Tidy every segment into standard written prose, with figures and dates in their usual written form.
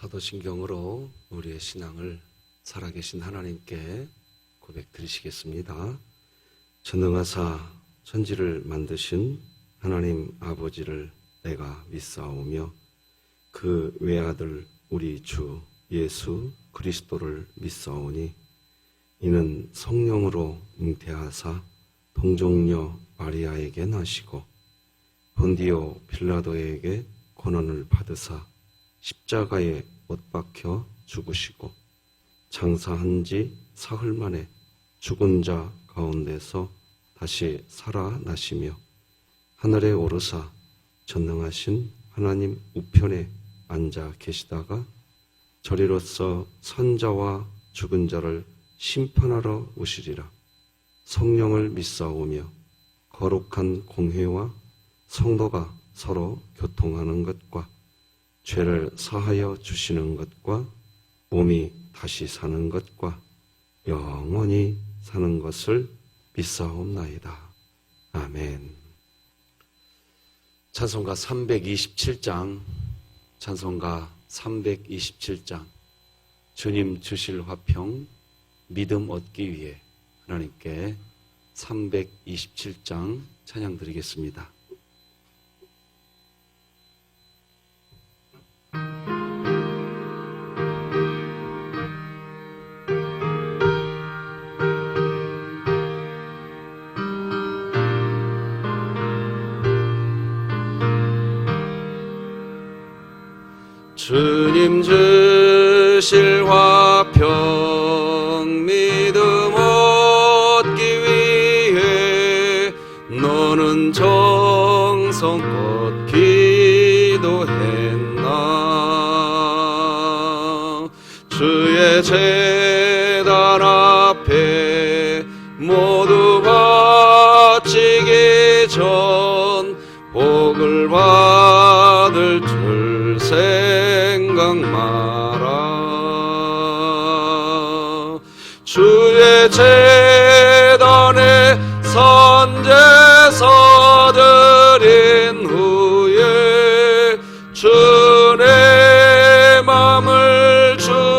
사도신경으로 우리의 신앙을 살아계신 하나님께 고백드리시겠습니다. 전능하사 천지를 만드신 하나님 아버지를 내가 믿사오며 그 외아들 우리 주 예수 그리스도를 믿사오니 이는 성령으로 잉태하사 동정녀 마리아에게 나시고 본디오 빌라도에게 고난을 받으사 십자가에 못 박혀 죽으시고 장사한 지 사흘 만에 죽은 자 가운데서 다시 살아나시며 하늘에 오르사 전능하신 하나님 우편에 앉아 계시다가 저리로서 선자와 죽은 자를 심판하러 오시리라. 성령을 믿사오며 거룩한 공회와 성도가 서로 교통하는 것과 죄를 사하여 주시는 것과 몸이 다시 사는 것과 영원히 사는 것을 믿사옵나이다. 아멘. 찬송가 327장, 찬송가 327장, 주님 주실 화평, 믿음 얻기 위해 하나님께 327장 찬양 드리겠습니다. 주님 주실 화평 믿음 얻기 위해 너는 정성껏 기도했나. 주의 제단 앞에 모두 바치기 전 복을 받을 줄 생각 마라. 주의 제단에 선제서 드린 후에 주의 맘을 주장하니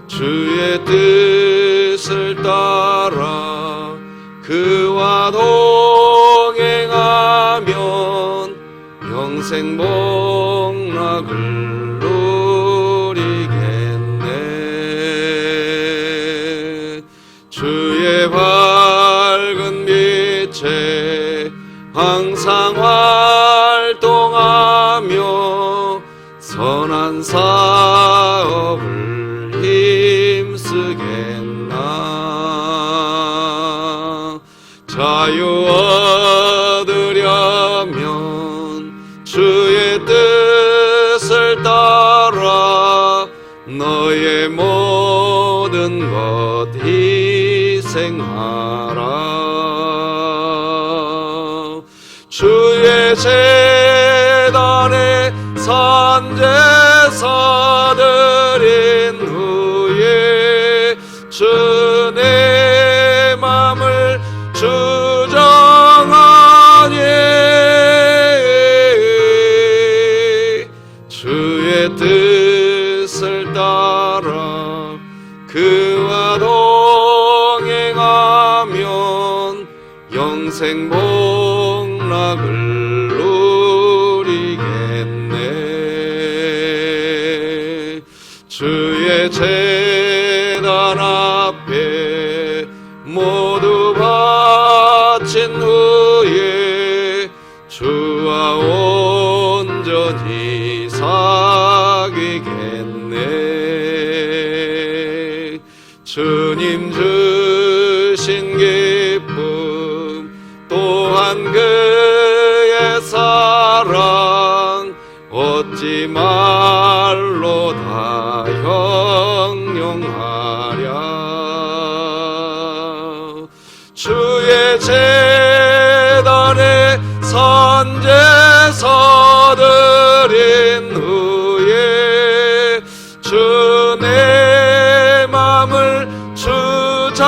주의 뜻을 따라 그와 동행하면 영생 복락을 누리겠네. 주의 밝은 빛에 항상 활동하며 선한 사업을 힘쓰겠나. 자유 얻으려면 주의 뜻을 따라 너의 모든 것 희생하라. 주의 제단에 선제서 드린 후에 주의 맘을 주장하니 주의 뜻을 따라 그와 동행하면 영생 복락을 누리겠네. 주의 제단 앞에 모두 바친 후에 주와 온전히 사귀겠네. 주님 주신 기쁨 또한 그의 사랑 어찌 말로 다 형용하랴. 주의 제단에 선제서 드린 후에 주의 맘을 주장하니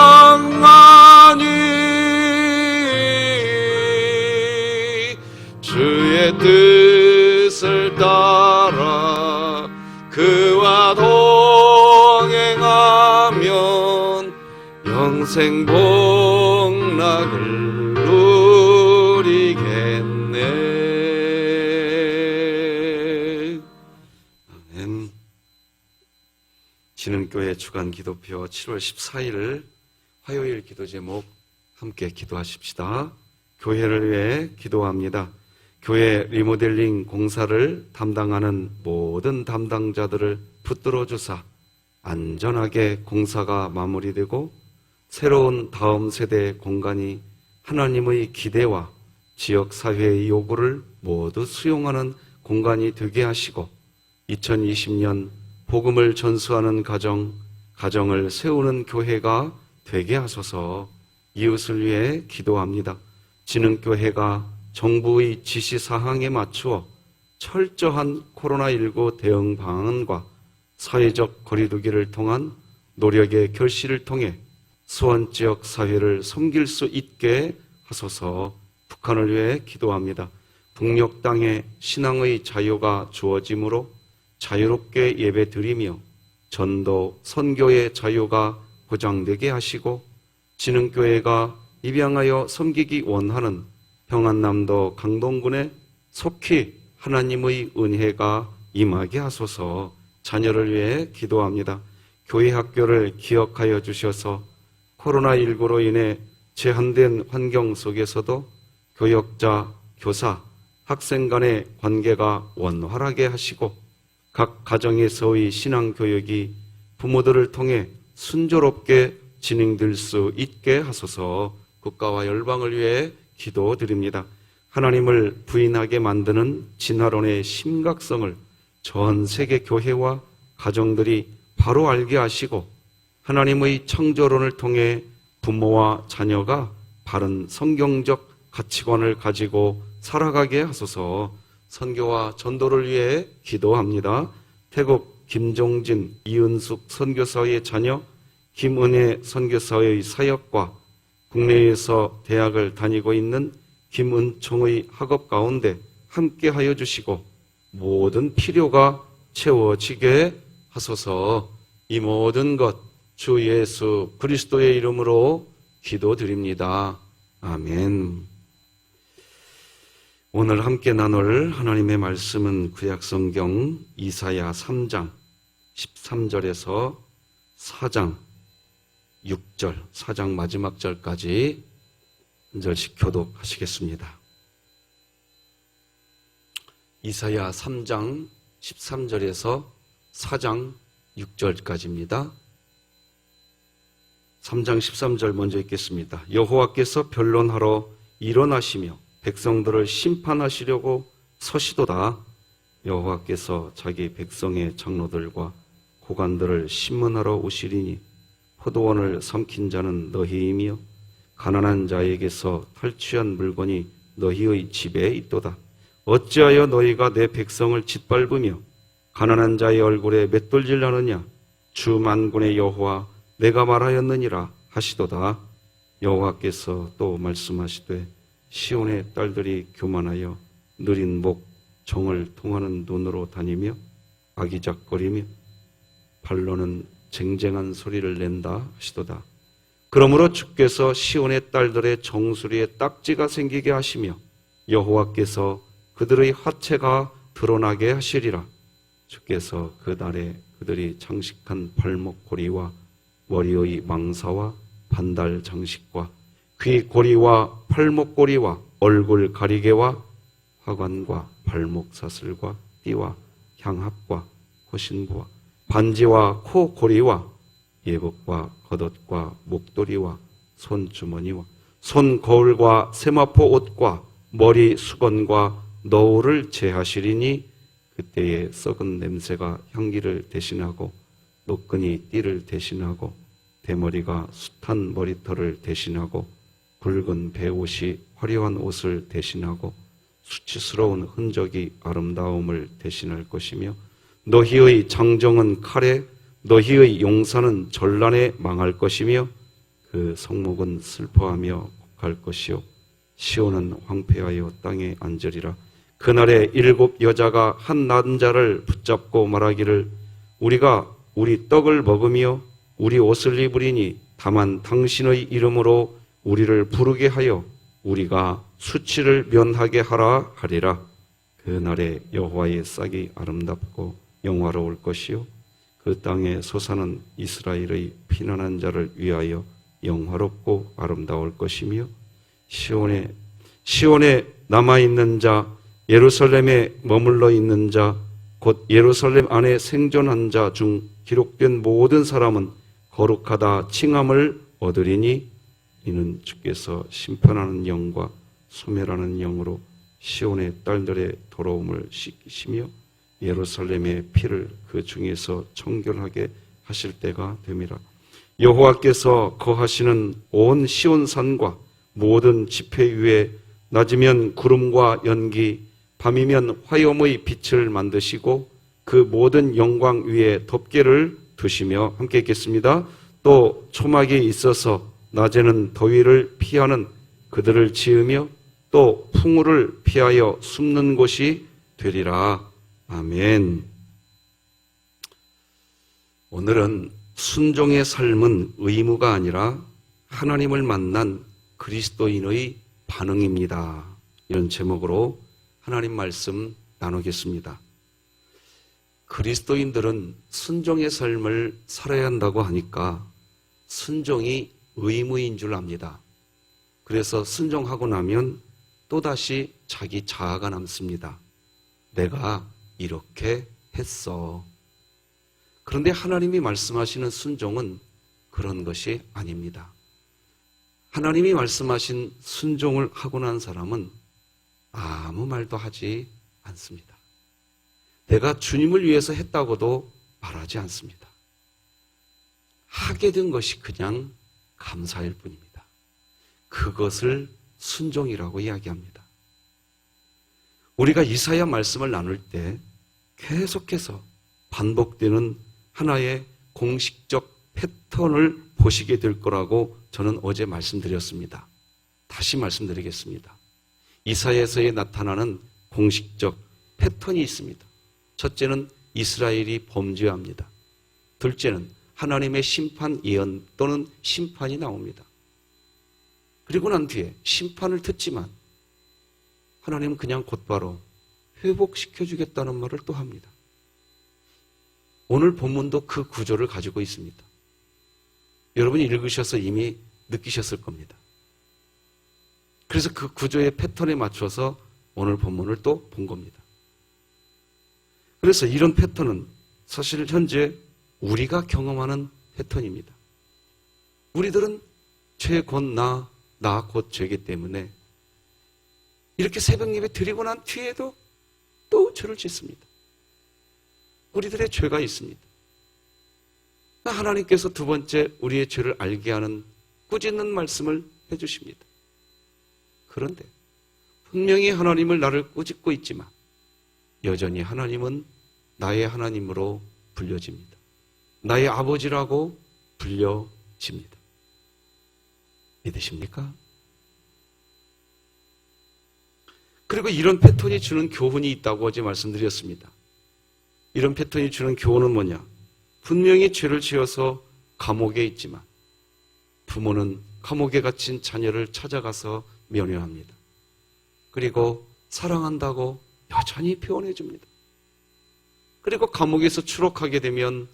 주의 뜻을 따라 그와 동행하면 영생 복락을 누리겠네. 아멘. 진흥교회 주간 기도표 7월 14일 화요일 기도 제목 함께 기도하십시다. 교회를 위해 기도합니다. 교회 리모델링 공사를 담당하는 모든 담당자들을 붙들어 주사 안전하게 공사가 마무리되고 새로운 다음 세대의 공간이 하나님의 기대와 지역사회의 요구를 모두 수용하는 공간이 되게 하시고 2020년 복음을 전수하는 가정을 세우는 교회가 되게 하소서. 이웃을 위해 기도합니다. 진흥교회가 정부의 지시사항에 맞추어 철저한 코로나19 대응 방안과 사회적 거리두기를 통한 노력의 결실을 통해 수원 지역 사회를 섬길 수 있게 하소서. 북한을 위해 기도합니다. 북녘 땅에 신앙의 자유가 주어지므로 자유롭게 예배드리며 전도, 선교의 자유가 보장되게 하시고 진흥교회가 입양하여 섬기기 원하는 평안남도 강동군에 속히 하나님의 은혜가 임하게 하소서. 자녀를 위해 기도합니다. 교회 학교를 기억하여 주셔서 코로나19로 인해 제한된 환경 속에서도 교역자, 교사, 학생 간의 관계가 원활하게 하시고 각 가정에서의 신앙교육이 부모들을 통해 순조롭게 진행될 수 있게 하소서. 국가와 열방을 위해 기도드립니다. 하나님을 부인하게 만드는 진화론의 심각성을 전 세계 교회와 가정들이 바로 알게 하시고 하나님의 창조론을 통해 부모와 자녀가 바른 성경적 가치관을 가지고 살아가게 하소서. 선교와 전도를 위해 기도합니다. 태국 김종진, 이은숙 선교사의 자녀 김은혜 선교사의 사역과 국내에서 대학을 다니고 있는 김은총의 학업 가운데 함께하여 주시고 모든 필요가 채워지게 하소서. 이 모든 것 주 예수 그리스도의 이름으로 기도드립니다. 아멘. 오늘 함께 나눌 하나님의 말씀은 구약성경 이사야 3장 13절에서 4장 6절, 4장 마지막 절까지 한 절씩 교독하시겠습니다. 이사야 3장 13절에서 4장 6절까지입니다. 3장 13절 먼저 읽겠습니다. 여호와께서 변론하러 일어나시며 백성들을 심판하시려고 서시도다. 여호와께서 자기 백성의 장로들과 고관들을 심문하러 오시리니 포도원을 삼킨 자는 너희이며 가난한 자에게서 탈취한 물건이 너희의 집에 있도다. 어찌하여 너희가 내 백성을 짓밟으며 가난한 자의 얼굴에 맷돌질하느냐. 주 만군의 여호와 내가 말하였느니라 하시도다. 여호와께서 또 말씀하시되 시온의 딸들이 교만하여 느린 목 정을 통하는 눈으로 다니며 아기작거리며 발로는 쟁쟁한 소리를 낸다 하시도다. 그러므로 주께서 시온의 딸들의 정수리에 딱지가 생기게 하시며 여호와께서 그들의 하체가 드러나게 하시리라. 주께서 그 날에 그들이 장식한 발목고리와 머리의 망사와 반달 장식과 귀고리와 팔목고리와 얼굴 가리개와 화관과 발목 사슬과 띠와 향합과 호신부와 반지와 코고리와 예복과 겉옷과 목도리와 손주머니와 손거울과 세마포 옷과 머리 수건과 너울을 제하시리니 그때에 썩은 냄새가 향기를 대신하고 노끈이 띠를 대신하고 대머리가 숱한 머리털을 대신하고 붉은 배옷이 화려한 옷을 대신하고 수치스러운 흔적이 아름다움을 대신할 것이며 너희의 장정은 칼에 너희의 용사는 전란에 망할 것이며 그 성목은 슬퍼하며 곡할 것이요 시온은 황폐하여 땅에 앉으리라. 그날에 7 여자가 한 남자를 붙잡고 말하기를 우리가 우리 떡을 먹으며 우리 옷을 입으리니 다만 당신의 이름으로 우리를 부르게 하여 우리가 수치를 면하게 하라 하리라. 그날에 여호와의 싹이 아름답고 영화로울 것이요 그 땅에 솟아는 이스라엘의 피난한 자를 위하여 영화롭고 아름다울 것이며 시온에 남아있는 자, 예루살렘에 머물러 있는 자, 곧 예루살렘 안에 생존한 자 중 기록된 모든 사람은 거룩하다 칭함을 얻으리니 이는 주께서 심판하는 영과 소멸하는 영으로 시온의 딸들의 더러움을 씻기시며 예루살렘의 피를 그 중에서 청결하게 하실 때가 됨이라. 여호와께서 거하시는 온 시온산과 모든 지폐 위에 낮이면 구름과 연기, 밤이면 화염의 빛을 만드시고 그 모든 영광 위에 덮개를 두시며 함께 읽겠습니다. 또 초막이 있어서 낮에는 더위를 피하는 그들을 지으며 또 풍우를 피하여 숨는 곳이 되리라. 아멘. 오늘은 순종의 삶은 의무가 아니라 하나님을 만난 그리스도인의 반응입니다. 이런 제목으로 하나님 말씀 나누겠습니다. 그리스도인들은 순종의 삶을 살아야 한다고 하니까 순종이 의무인 줄 압니다. 그래서 순종하고 나면 또다시 자기 자아가 남습니다. 내가 이렇게 했어. 그런데 하나님이 말씀하시는 순종은 그런 것이 아닙니다. 하나님이 말씀하신 순종을 하고 난 사람은 아무 말도 하지 않습니다. 내가 주님을 위해서 했다고도 말하지 않습니다. 하게 된 것이 그냥 감사일 뿐입니다. 그것을 순종이라고 이야기합니다. 우리가 이사야 말씀을 나눌 때 계속해서 반복되는 하나의 공식적 패턴을 보시게 될 거라고 저는 어제 말씀드렸습니다. 다시 말씀드리겠습니다. 이사야서에 나타나는 공식적 패턴이 있습니다. 첫째는 이스라엘이 범죄합니다. 둘째는 하나님의 심판 예언 또는 심판이 나옵니다. 그리고 난 뒤에 심판을 듣지만 하나님은 그냥 곧바로 회복시켜주겠다는 말을 또 합니다. 오늘 본문도 그 구조를 가지고 있습니다. 여러분이 읽으셔서 이미 느끼셨을 겁니다. 그래서 그 구조의 패턴에 맞춰서 오늘 본문을 또 본 겁니다. 그래서 이런 패턴은 사실 현재 우리가 경험하는 패턴입니다. 우리들은 죄 곧 나 곧 죄이기 때문에 이렇게 새벽 예배 드리고 난 뒤에도 또 죄를 짓습니다. 우리들의 죄가 있습니다. 하나님께서 두 번째 우리의 죄를 알게 하는 꾸짖는 말씀을 해주십니다. 그런데 분명히 하나님을 나를 꾸짖고 있지만 여전히 하나님은 나의 하나님으로 불려집니다. 나의 아버지라고 불려집니다. 믿으십니까? 그리고 이런 패턴이 주는 교훈이 있다고 어제 말씀드렸습니다. 이런 패턴이 주는 교훈은 뭐냐? 분명히 죄를 지어서 감옥에 있지만 부모는 감옥에 갇힌 자녀를 찾아가서 면회합니다. 그리고 사랑한다고 여전히 표현해 줍니다. 그리고 감옥에서 추록하게 되면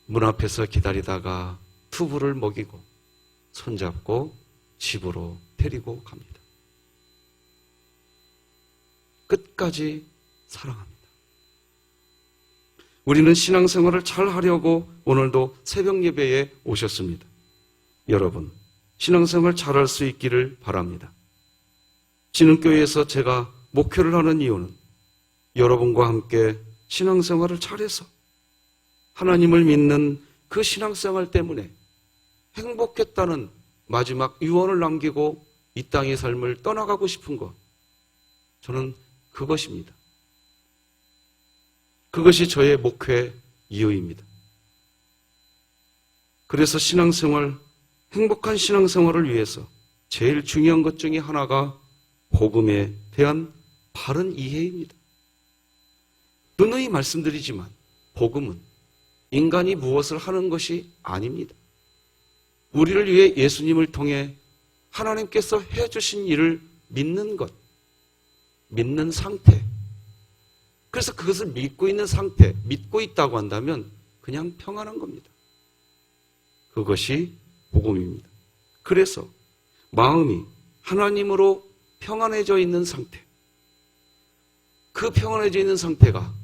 문 앞에서 기다리다가 투부를 먹이고 손잡고 집으로 데리고 갑니다. 끝까지 사랑합니다. 우리는 신앙생활을 잘 하려고 오늘도 새벽 예배에 오셨습니다. 여러분, 신앙생활 잘할 수 있기를 바랍니다. 진흥교회에서 제가 목회를 하는 이유는 여러분과 함께 신앙생활을 잘해서 하나님을 믿는 그 신앙생활 때문에 행복했다는 마지막 유언을 남기고 이 땅의 삶을 떠나가고 싶은 것, 저는 그것입니다. 그것이 저의 목회 이유입니다. 그래서 신앙생활, 행복한 신앙생활을 위해서 제일 중요한 것 중에 하나가 복음에 대한 바른 이해입니다. 누누이 말씀드리지만 복음은 인간이 무엇을 하는 것이 아닙니다. 우리를 위해 예수님을 통해 하나님께서 해주신 일을 믿는 것, 믿는 상태. 그래서 그것을 믿고 있는 상태, 믿고 있다고 한다면 그냥 평안한 겁니다. 그것이 복음입니다. 그래서 마음이 하나님으로 평안해져 있는 상태, 그 평안해져 있는 상태가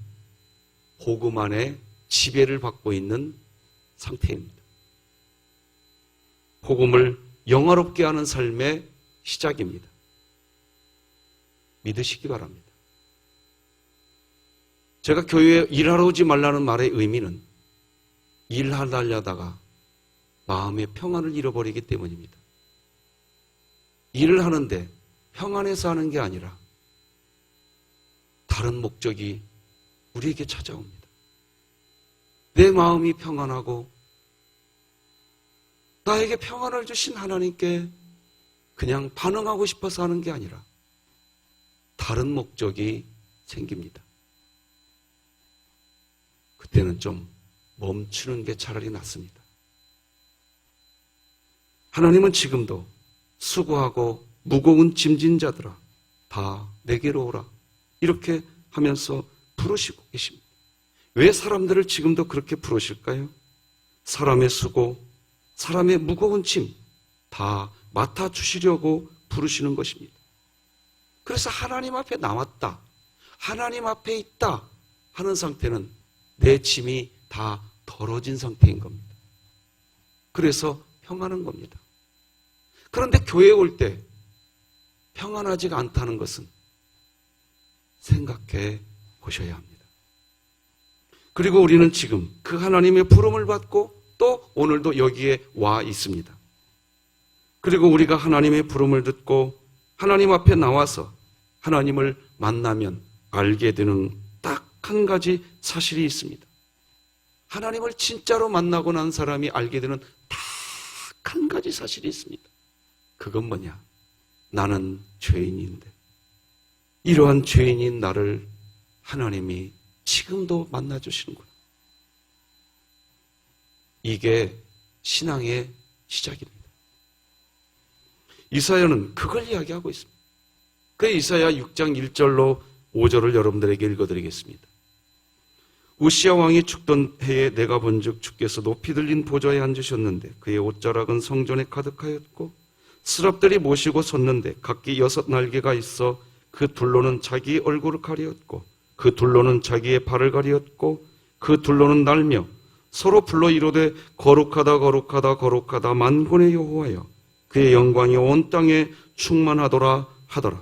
복음 안에 지배를 받고 있는 상태입니다. 복음을 영화롭게 하는 삶의 시작입니다. 믿으시기 바랍니다. 제가 교회에 일하러 오지 말라는 말의 의미는 일하려다가 마음의 평안을 잃어버리기 때문입니다. 일을 하는데 평안해서 하는 게 아니라 다른 목적이 우리에게 찾아옵니다. 내 마음이 평안하고 나에게 평안을 주신 하나님께 그냥 반응하고 싶어서 하는 게 아니라 다른 목적이 생깁니다. 그때는 좀 멈추는 게 차라리 낫습니다. 하나님은 지금도 수고하고 무거운 짐진 자들아 다 내게로 오라 이렇게 하면서 부르시고 계십니다. 왜 사람들을 지금도 그렇게 부르실까요? 사람의 수고, 사람의 무거운 짐 다 맡아주시려고 부르시는 것입니다. 그래서 하나님 앞에 나왔다, 하나님 앞에 있다 하는 상태는 내 짐이 다 덜어진 상태인 겁니다. 그래서 평안한 겁니다. 그런데 교회에 올 때 평안하지가 않다는 것은 생각해 보셔야 합니다. 그리고 우리는 지금 그 하나님의 부름을 받고 또 오늘도 여기에 와 있습니다. 그리고 우리가 하나님의 부름을 듣고 하나님 앞에 나와서 하나님을 만나면 알게 되는 딱 한 가지 사실이 있습니다. 하나님을 진짜로 만나고 난 사람이 알게 되는 딱 한 가지 사실이 있습니다. 그건 뭐냐? 나는 죄인인데 이러한 죄인인 나를 하나님이 지금도 만나주시는구나. 이게 신앙의 시작입니다. 이사야는 그걸 이야기하고 있습니다. 그 이사야 6장 1절로 5절을 여러분들에게 읽어드리겠습니다. 우시야 왕이 죽던 해에 내가 본즉 주께서 높이 들린 보좌에 앉으셨는데 그의 옷자락은 성전에 가득하였고 스랍들이 모시고 섰는데 각기 6 날개가 있어 그 둘로는 자기 얼굴을 가리었고 그 둘로는 자기의 발을 가리었고 그 둘로는 날며 서로 불러 이르되 거룩하다 거룩하다 거룩하다 만군의 여호와여 그의 영광이 온 땅에 충만하더라 하더라.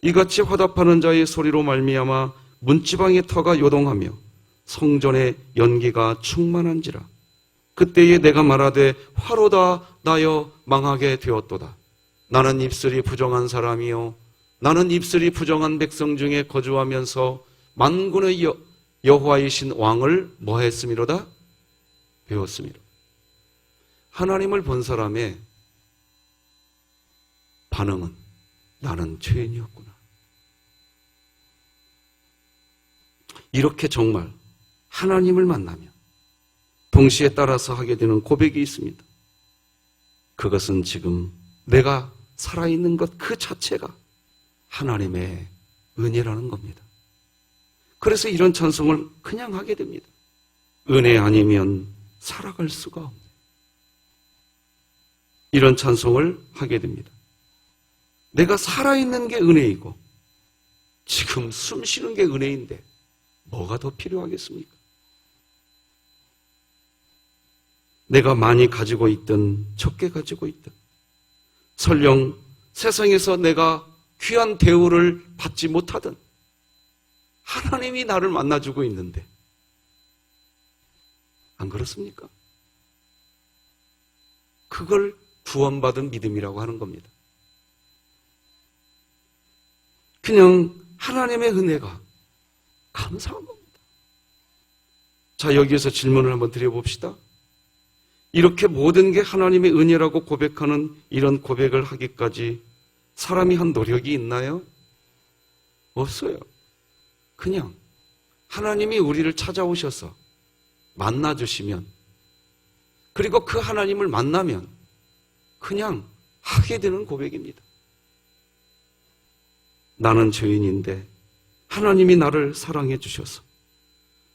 이같이 화답하는 자의 소리로 말미암아 문지방의 터가 요동하며 성전의 연기가 충만한지라. 그때에 내가 말하되 화로다 나여 망하게 되었도다. 나는 입술이 부정한 사람이요 나는 입술이 부정한 백성 중에 거주하면서 만군의 여호와이신 왕을 뭐했음이로다? 배웠음이로. 하나님을 본 사람의 반응은 나는 죄인이었구나. 이렇게 정말 하나님을 만나면 동시에 따라서 하게 되는 고백이 있습니다. 그것은 지금 내가 살아있는 것 그 자체가 하나님의 은혜라는 겁니다. 그래서 이런 찬송을 그냥 하게 됩니다. 은혜 아니면 살아갈 수가 없네. 이런 찬송을 하게 됩니다. 내가 살아있는 게 은혜이고 지금 숨 쉬는 게 은혜인데 뭐가 더 필요하겠습니까? 내가 많이 가지고 있든 적게 가지고 있든 설령 세상에서 내가 귀한 대우를 받지 못하든 하나님이 나를 만나주고 있는데 안 그렇습니까? 그걸 구원받은 믿음이라고 하는 겁니다. 그냥 하나님의 은혜가 감사한 겁니다. 자, 여기에서 질문을 한번 드려봅시다. 이렇게 모든 게 하나님의 은혜라고 고백하는 이런 고백을 하기까지 사람이 한 노력이 있나요? 없어요. 그냥 하나님이 우리를 찾아오셔서 만나주시면, 그리고 그 하나님을 만나면 그냥 하게 되는 고백입니다. 나는 죄인인데 하나님이 나를 사랑해 주셔서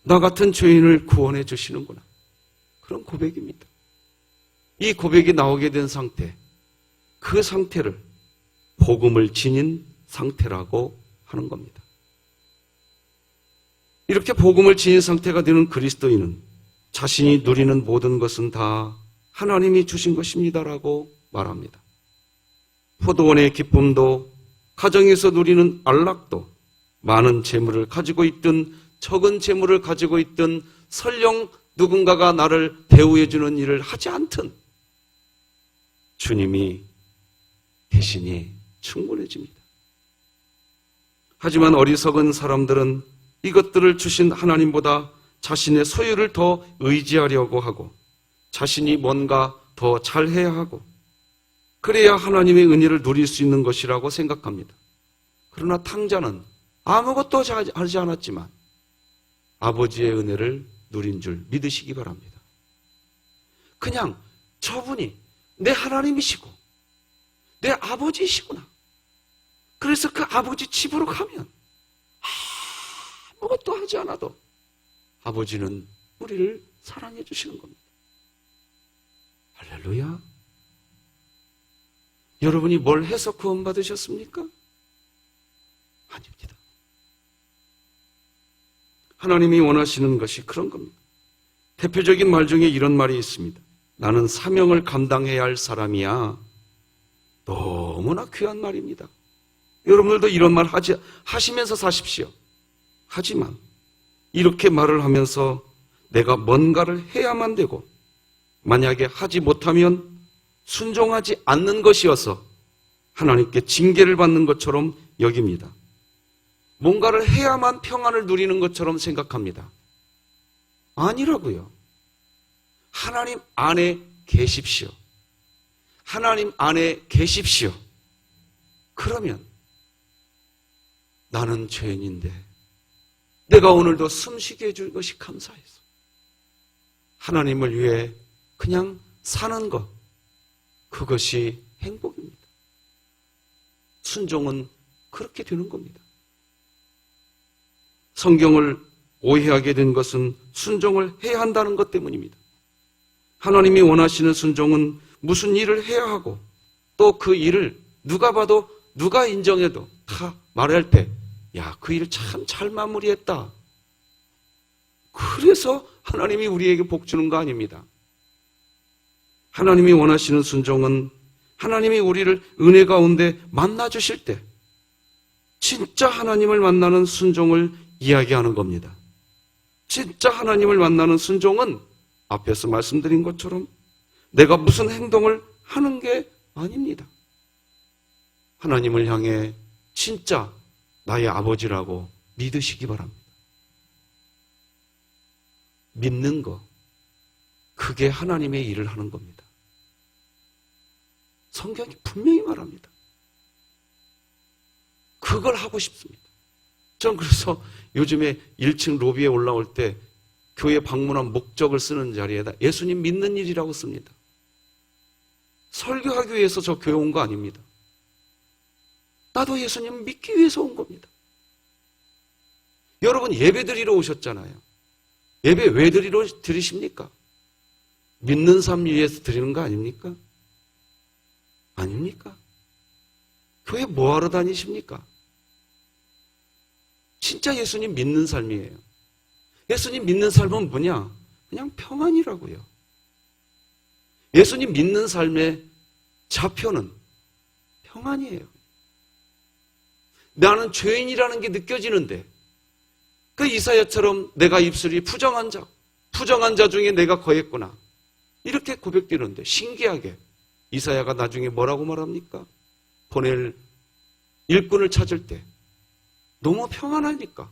나 같은 죄인을 구원해 주시는구나. 그런 고백입니다. 이 고백이 나오게 된 상태, 그 상태를 복음을 지닌 상태라고 하는 겁니다. 이렇게 복음을 지닌 상태가 되는 그리스도인은 자신이 누리는 모든 것은 다 하나님이 주신 것입니다라고 말합니다. 포도원의 기쁨도, 가정에서 누리는 안락도, 많은 재물을 가지고 있든 적은 재물을 가지고 있든 설령 누군가가 나를 대우해 주는 일을 하지 않든 주님이 대신이 충분해집니다. 하지만 어리석은 사람들은 이것들을 주신 하나님보다 자신의 소유를 더 의지하려고 하고 자신이 뭔가 더 잘해야 하고 그래야 하나님의 은혜를 누릴 수 있는 것이라고 생각합니다. 그러나 탕자는 아무것도 하지 않았지만 아버지의 은혜를 누린 줄 믿으시기 바랍니다. 그냥 저분이 내 하나님이시고 내 아버지이시구나. 그래서 그 아버지 집으로 가면 아무것도 하지 않아도 아버지는 우리를 사랑해 주시는 겁니다. 할렐루야. 여러분이 뭘 해서 구원 받으셨습니까? 아닙니다. 하나님이 원하시는 것이 그런 겁니다. 대표적인 말 중에 이런 말이 있습니다. 나는 사명을 감당해야 할 사람이야. 너무나 귀한 말입니다. 여러분들도 이런 말 하시면서 사십시오. 하지만 이렇게 말을 하면서 내가 뭔가를 해야만 되고 만약에 하지 못하면 순종하지 않는 것이어서 하나님께 징계를 받는 것처럼 여깁니다. 뭔가를 해야만 평안을 누리는 것처럼 생각합니다. 아니라고요. 하나님 안에 계십시오. 하나님 안에 계십시오. 그러면 나는 죄인인데 내가 오늘도 숨쉬게 해줄 것이 감사해서 하나님을 위해 그냥 사는 것, 그것이 행복입니다. 순종은 그렇게 되는 겁니다. 성경을 오해하게 된 것은 순종을 해야 한다는 것 때문입니다. 하나님이 원하시는 순종은 무슨 일을 해야 하고 또 그 일을 누가 봐도 누가 인정해도 다 말할 때 야, 그 일 참 잘 마무리했다. 그래서 하나님이 우리에게 복 주는 거 아닙니다. 하나님이 원하시는 순종은 하나님이 우리를 은혜 가운데 만나 주실 때 진짜 하나님을 만나는 순종을 이야기하는 겁니다. 진짜 하나님을 만나는 순종은 앞에서 말씀드린 것처럼 내가 무슨 행동을 하는 게 아닙니다. 하나님을 향해 진짜 나의 아버지라고 믿으시기 바랍니다. 믿는 거, 그게 하나님의 일을 하는 겁니다. 성경이 분명히 말합니다. 그걸 하고 싶습니다. 전 그래서 요즘에 1층 로비에 올라올 때 교회 방문한 목적을 쓰는 자리에다 예수님 믿는 일이라고 씁니다. 설교하기 위해서 저 교회 온 거 아닙니다. 나도 예수님 믿기 위해서 온 겁니다. 여러분 예배 드리러 오셨잖아요. 예배 왜 드리십니까? 믿는 삶 위해서 드리는 거 아닙니까? 아닙니까? 교회 뭐하러 다니십니까? 진짜 예수님 믿는 삶이에요. 예수님 믿는 삶은 뭐냐? 그냥 평안이라고요. 예수님 믿는 삶의 좌표는 평안이에요. 나는 죄인이라는 게 느껴지는데 그 이사야처럼 내가 입술이 부정한 자 중에 내가 거했구나. 이렇게 고백되는데 신기하게 이사야가 나중에 뭐라고 말합니까? 보낼 일꾼을 찾을 때 너무 평안하니까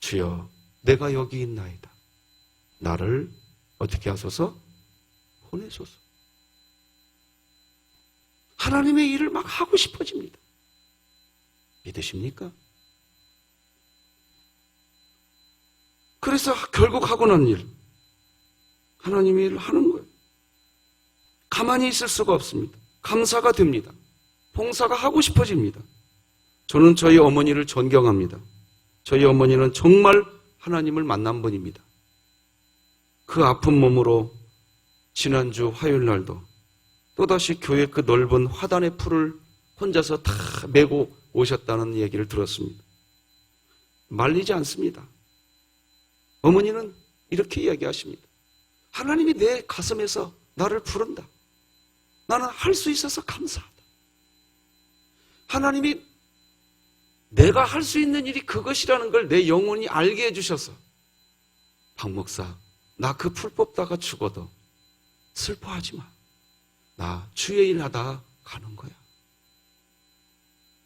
주여 내가 여기 있나이다. 나를 어떻게 하소서? 보내소서. 하나님의 일을 막 하고 싶어집니다. 믿으십니까? 그래서 결국 하고 난 일, 하나님의 일을 하는 거예요. 가만히 있을 수가 없습니다. 감사가 됩니다. 봉사가 하고 싶어집니다. 저는 저희 어머니를 존경합니다. 저희 어머니는 정말 하나님을 만난 분입니다. 그 아픈 몸으로 지난주 화요일 날도 또다시 교회 그 넓은 화단의 풀을 혼자서 다 메고 오셨다는 얘기를 들었습니다. 말리지 않습니다. 어머니는 이렇게 이야기하십니다. 하나님이 내 가슴에서 나를 부른다. 나는 할 수 있어서 감사하다. 하나님이 내가 할 수 있는 일이 그것이라는 걸 내 영혼이 알게 해주셔서 박 목사, 나 그 풀 뽑다가 죽어도 슬퍼하지 마. 나 주의 일 하다 가는 거야.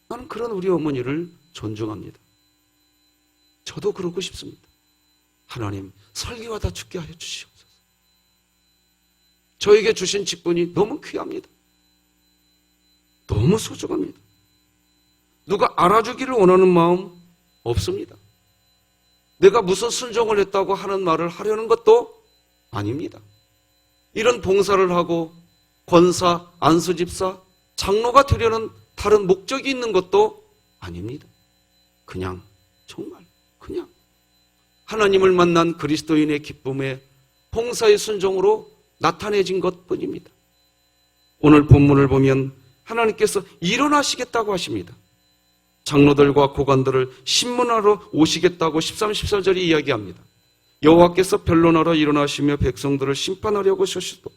나는 그런 우리 어머니를 존중합니다. 저도 그러고 싶습니다. 하나님, 설교하다 죽게 하여 주시옵소서. 저에게 주신 직분이 너무 귀합니다. 너무 소중합니다. 누가 알아주기를 원하는 마음 없습니다. 내가 무슨 순종을 했다고 하는 말을 하려는 것도 아닙니다. 이런 봉사를 하고 권사, 안수집사, 장로가 되려는 다른 목적이 있는 것도 아닙니다. 그냥 정말 그냥 하나님을 만난 그리스도인의 기쁨에 봉사의 순종으로 나타내진 것뿐입니다. 오늘 본문을 보면 하나님께서 일어나시겠다고 하십니다. 장로들과 고관들을 신문하러 오시겠다고 13, 14절이 이야기합니다. 여호와께서 변론하러 일어나시며 백성들을 심판하려고 오셨시도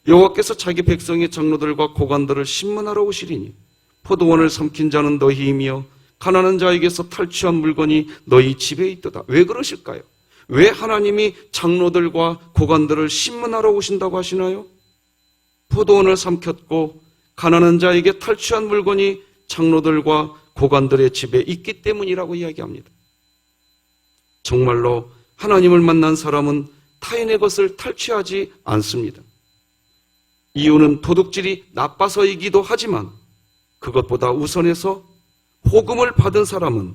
여호와께서 자기 백성의 장로들과 고관들을 신문하러 오시리니 포도원을 삼킨 자는 너희이며 가난한 자에게서 탈취한 물건이 너희 집에 있도다. 왜 그러실까요? 왜 하나님이 장로들과 고관들을 신문하러 오신다고 하시나요? 포도원을 삼켰고 가난한 자에게 탈취한 물건이 장로들과 고관들의 집에 있기 때문이라고 이야기합니다. 정말로 하나님을 만난 사람은 타인의 것을 탈취하지 않습니다. 이유는 도둑질이 나빠서이기도 하지만 그것보다 우선해서 복음을 받은 사람은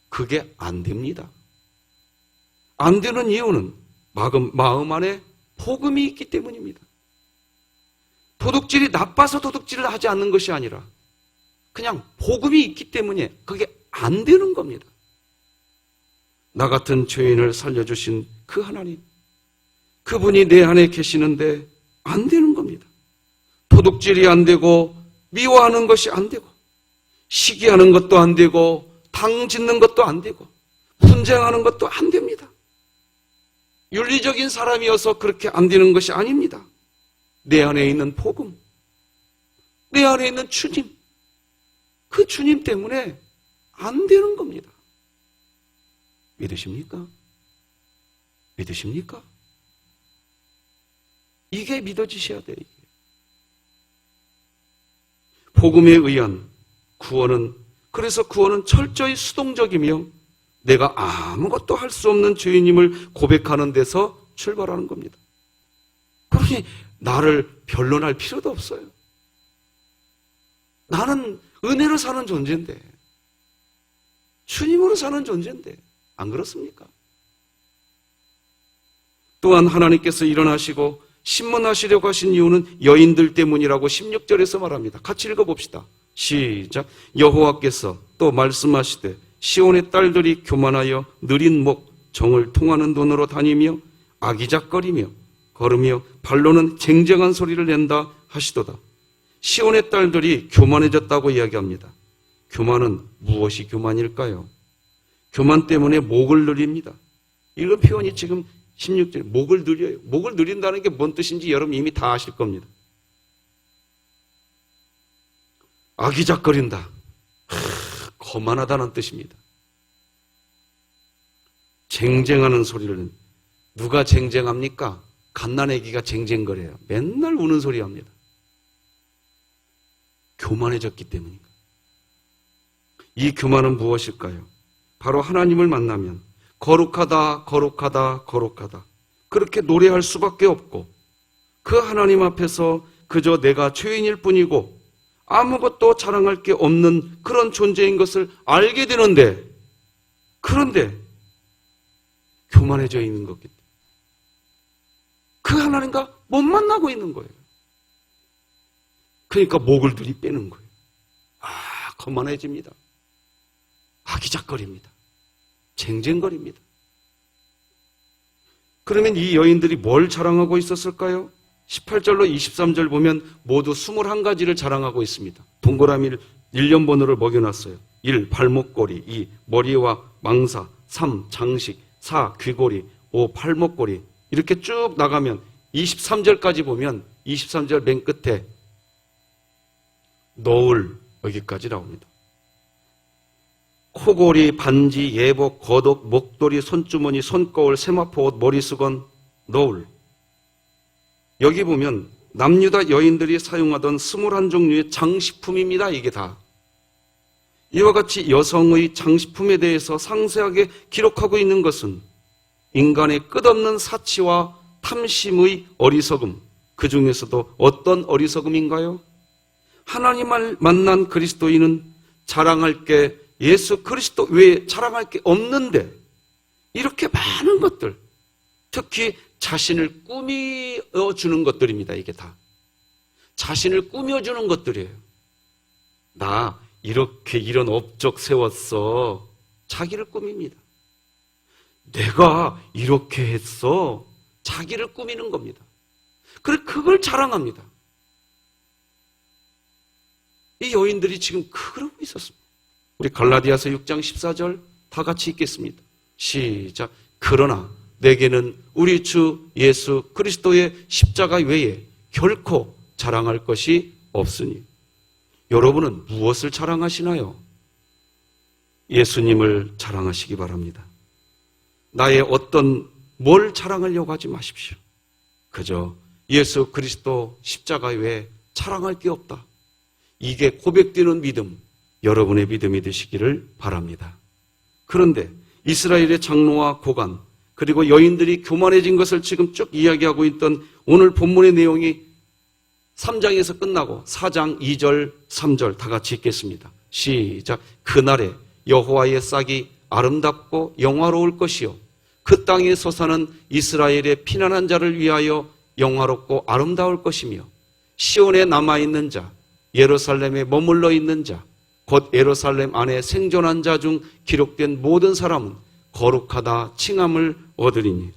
그게 안 됩니다. 안 되는 이유는 마음 안에 복음이 있기 때문입니다. 도둑질이 나빠서 도둑질을 하지 않는 것이 아니라 그냥 복음이 있기 때문에 그게 안 되는 겁니다. 나 같은 죄인을 살려주신 그 하나님, 그분이 내 안에 계시는데 안 되는 겁니다. 도둑질이 안 되고 미워하는 것이 안 되고 시기하는 것도 안 되고 당 짓는 것도 안 되고 분쟁하는 것도 안 됩니다. 윤리적인 사람이어서 그렇게 안 되는 것이 아닙니다. 내 안에 있는 복음, 내 안에 있는 주님, 그 주님 때문에 안 되는 겁니다. 믿으십니까? 믿으십니까? 이게 믿어지셔야 돼요. 이게. 복음에 의한 구원은, 그래서 구원은 철저히 수동적이며 내가 아무것도 할 수 없는 죄인임을 고백하는 데서 출발하는 겁니다. 그러니 나를 변론할 필요도 없어요. 나는 은혜로 사는 존재인데, 주님으로 사는 존재인데, 안 그렇습니까? 또한 하나님께서 일어나시고 신문하시려고 하신 이유는 여인들 때문이라고 16절에서 말합니다. 같이 읽어봅시다. 시작. 여호와께서 또 말씀하시되 시온의 딸들이 교만하여 느린 목 정을 통하는 눈으로 다니며 아기작거리며 걸으며 발로는 쟁쟁한 소리를 낸다 하시도다. 시온의 딸들이 교만해졌다고 이야기합니다. 교만은 무엇이 교만일까요? 교만 때문에 목을 늘립니다. 이런 표현이 지금 16절에 목을 늘려요. 목을 늘린다는 게 뭔 뜻인지 여러분 이미 다 아실 겁니다. 아기작거린다. 거만하다는 뜻입니다. 쟁쟁하는 소리를, 누가 쟁쟁합니까? 갓난아기가 쟁쟁거려요. 맨날 우는 소리 합니다. 교만해졌기 때문인가? 이 교만은 무엇일까요? 바로 하나님을 만나면 거룩하다, 거룩하다, 거룩하다. 그렇게 노래할 수밖에 없고 그 하나님 앞에서 그저 내가 죄인일 뿐이고 아무것도 자랑할 게 없는 그런 존재인 것을 알게 되는데, 그런데 교만해져 있는 거겠죠. 그 하나님과 못 만나고 있는 거예요. 그러니까 목을 들이빼는 거예요. 거만해집니다. 아기작거립니다. 쟁쟁거립니다. 그러면 이 여인들이 뭘 자랑하고 있었을까요? 18절로 23절 보면 모두 21가지를 자랑하고 있습니다. 동그라미를 1년번호를 먹여놨어요. 1. 발목걸이, 2. 머리와 망사, 3. 장식, 4. 귀걸이, 5. 팔목걸이. 이렇게 쭉 나가면 23절까지 보면 23절 맨 끝에 너울 여기까지 나옵니다. 코골이, 반지, 예복, 겉옷, 목도리, 손주머니, 손거울, 세마포 옷, 머리수건, 너울. 여기 보면 남유다 여인들이 사용하던 21종류의 장식품입니다. 이게 다. 이와 같이 여성의 장식품에 대해서 상세하게 기록하고 있는 것은 인간의 끝없는 사치와 탐심의 어리석음, 그 중에서도 어떤 어리석음인가요? 하나님을 만난 그리스도인은 자랑할 게 예수 그리스도 외에 자랑할 게 없는데, 이렇게 많은 것들, 특히 자신을 꾸며주는 것들입니다. 이게 다 자신을 꾸며주는 것들이에요. 나 이렇게 이런 업적 세웠어. 자기를 꾸밉니다. 내가 이렇게 했어. 자기를 꾸미는 겁니다. 그래, 그걸 자랑합니다. 이 여인들이 지금 그러고 있었습니다. 우리 갈라디아서 6장 14절 다 같이 읽겠습니다. 시작. 그러나 내게는 우리 주 예수 그리스도의 십자가 외에 결코 자랑할 것이 없으니. 여러분은 무엇을 자랑하시나요? 예수님을 자랑하시기 바랍니다. 나의 뭘 자랑하려고 하지 마십시오. 그저 예수 그리스도 십자가 외에 자랑할 게 없다. 이게 고백되는 믿음, 여러분의 믿음이 되시기를 바랍니다. 그런데 이스라엘의 장로와 고관, 그리고 여인들이 교만해진 것을 지금 쭉 이야기하고 있던 오늘 본문의 내용이 3장에서 끝나고 4장 2절, 3절 다 같이 읽겠습니다. 시작. 그날에 여호와의 싹이 아름답고 영화로울 것이요 그 땅에 솟아는 이스라엘의 피난한 자를 위하여 영화롭고 아름다울 것이며 시온에 남아있는 자, 예루살렘에 머물러 있는 자, 곧 예루살렘 안에 생존한 자 중 기록된 모든 사람은 거룩하다 칭함을 얻으리니.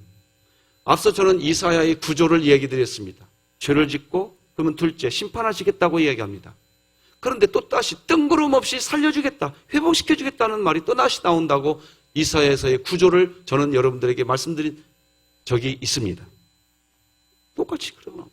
앞서 저는 이사야의 구조를 얘기 드렸습니다. 죄를 짓고 그러면 둘째 심판하시겠다고 이야기합니다. 그런데 또 다시 뜬구름없이 살려주겠다, 회복시켜주겠다는 말이 또 다시 나온다고 이사야에서의 구조를 저는 여러분들에게 말씀드린 적이 있습니다. 똑같이 그러나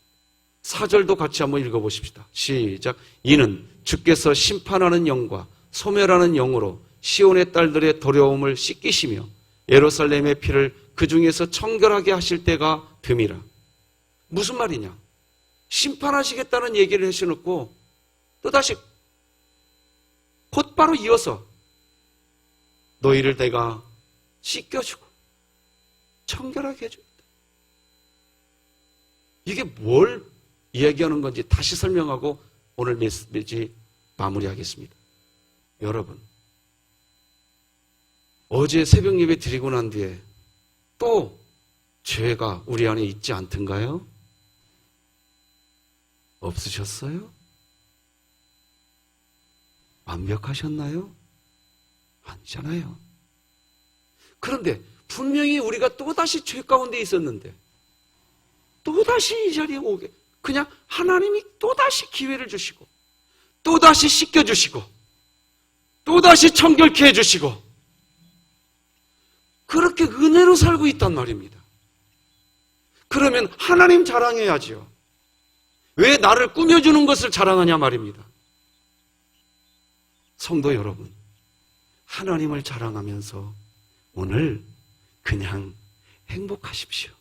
4절도 같이 한번 읽어보십시다. 시작. 이는 주께서 심판하는 영과 소멸하는 영으로 시온의 딸들의 더러움을 씻기시며 예루살렘의 피를 그 중에서 청결하게 하실 때가 됨이라. 무슨 말이냐? 심판하시겠다는 얘기를 해놓고 또다시 곧바로 이어서 너희를 내가 씻겨주고 청결하게 해주겠다. 이게 뭘 이야기하는 건지 다시 설명하고 오늘 메시지 마무리하겠습니다. 여러분, 어제 새벽 예배 드리고 난 뒤에 또 죄가 우리 안에 있지 않던가요? 없으셨어요? 완벽하셨나요? 아니잖아요. 그런데 분명히 우리가 또다시 죄 가운데 있었는데 또다시 이 자리에 오게 그냥 하나님이 또다시 기회를 주시고 또다시 씻겨주시고 또다시 청결케 해주시고 그렇게 은혜로 살고 있단 말입니다. 그러면 하나님 자랑해야지요. 왜 나를 꾸며주는 것을 자랑하냐 말입니다. 성도 여러분, 하나님을 자랑하면서 오늘 그냥 행복하십시오.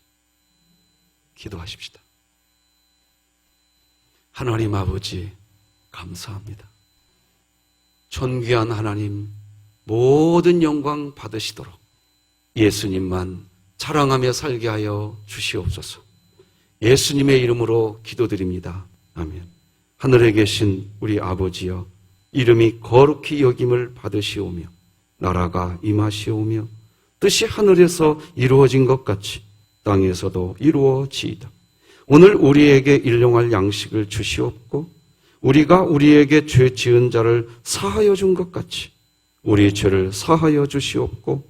기도하십시다. 하나님 아버지, 감사합니다. 존귀한 하나님, 모든 영광 받으시도록 예수님만 자랑하며 살게 하여 주시옵소서. 예수님의 이름으로 기도드립니다. 아멘. 하늘에 계신 우리 아버지여, 이름이 거룩히 여김을 받으시오며 나라가 임하시오며 뜻이 하늘에서 이루어진 것 같이 땅에서도 이루어지이다. 오늘 우리에게 일용할 양식을 주시옵고 우리가 우리에게 죄 지은 자를 사하여 준 것 같이 우리 죄를 사하여 주시옵고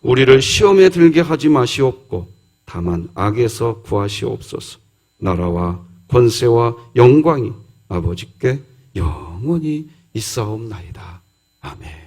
우리를 시험에 들게 하지 마시옵고 다만 악에서 구하시옵소서. 나라와 권세와 영광이 아버지께 영원히 있사옵나이다. 아멘.